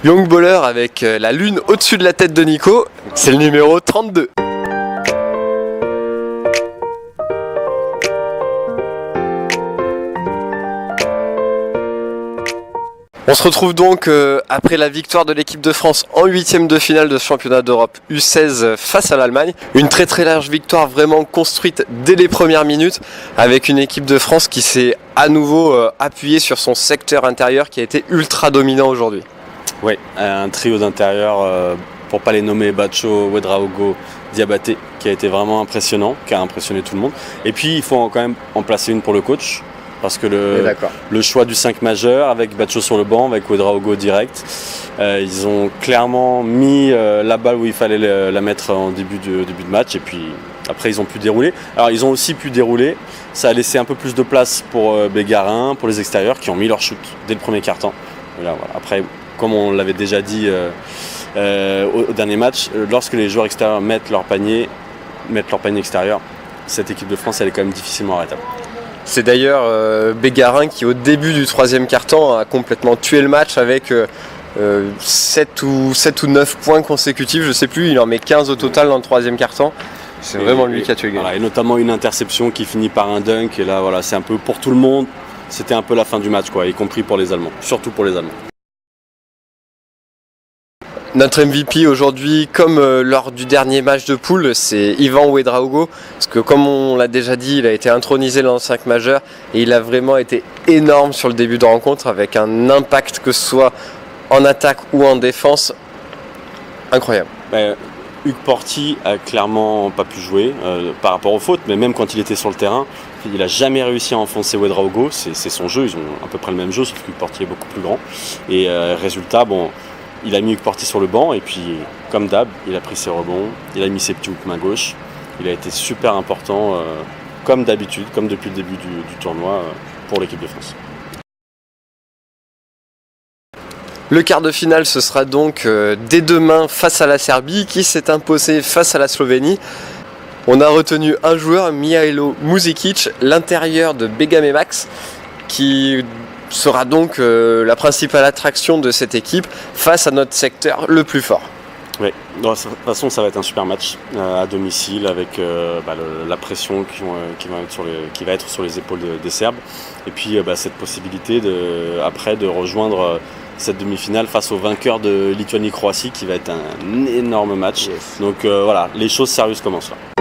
Young Baller avec la lune au-dessus de la tête de Nico, c'est le numéro 32. On se retrouve donc après la victoire de l'équipe de France en 8e de finale de ce championnat d'Europe U16 face à l'Allemagne. Une très très large victoire vraiment construite dès les premières minutes avec une équipe de France qui s'est à nouveau appuyée sur son secteur intérieur qui a été ultra dominant aujourd'hui. Oui, un trio d'intérieur, pour pas les nommer, Batcho, Ouedraogo, Diabaté, qui a été vraiment impressionnant, qui a impressionné tout le monde. Et puis il faut quand même en placer une pour le coach. Parce que le choix du 5 majeur avec Batcho sur le banc, avec Ouedraogo direct, ils ont clairement mis la balle où il fallait la mettre en début de match et puis après ils ont pu dérouler. Alors ils ont aussi pu dérouler, ça a laissé un peu plus de place pour Bégarin, pour les extérieurs qui ont mis leur shoot dès le premier quart-temps. Voilà. Après, comme on l'avait déjà dit au dernier match, lorsque les joueurs extérieurs mettent leur panier extérieur, cette équipe de France elle est quand même difficilement arrêtable. C'est d'ailleurs Bégarin qui au début du troisième quart-temps a complètement tué le match avec 7 ou 9 points consécutifs, je sais plus, il en met 15 au total dans le troisième quart-temps. C'est vraiment lui qui a tué le game. Voilà, et notamment une interception qui finit par un dunk et là voilà, c'est un peu pour tout le monde, c'était un peu la fin du match quoi, y compris pour les Allemands, surtout pour les Allemands. Notre MVP aujourd'hui, comme lors du dernier match de poule, c'est Ivan Ouedraogo. Parce que comme on l'a déjà dit, il a été intronisé dans le 5 majeur et il a vraiment été énorme sur le début de rencontre avec un impact que ce soit en attaque ou en défense incroyable. Hugues Porty a clairement pas pu jouer par rapport aux fautes, mais même quand il était sur le terrain, il n'a jamais réussi à enfoncer Ouedraogo, c'est son jeu, ils ont à peu près le même jeu, sauf que Hugues Porty est beaucoup plus grand. Et résultat, il a mis Hugues Porty sur le banc et puis, comme d'hab, il a pris ses rebonds, il a mis ses petits hooks main gauche. Il a été super important, comme d'habitude, comme depuis le début du tournoi, pour l'équipe de France. Le quart de finale, ce sera donc dès demain face à la Serbie, qui s'est imposé face à la Slovénie. On a retenu un joueur, Mihailo Muzikic, l'intérieur de Begame Max, qui sera donc la principale attraction de cette équipe face à notre secteur le plus fort. Oui, de toute façon ça va être un super match à domicile avec la pression qui va être sur les épaules des Serbes et puis cette possibilité de rejoindre cette demi-finale face au vainqueur de Lituanie-Croatie qui va être un énorme match. Yes. Donc voilà, les choses sérieuses commencent là.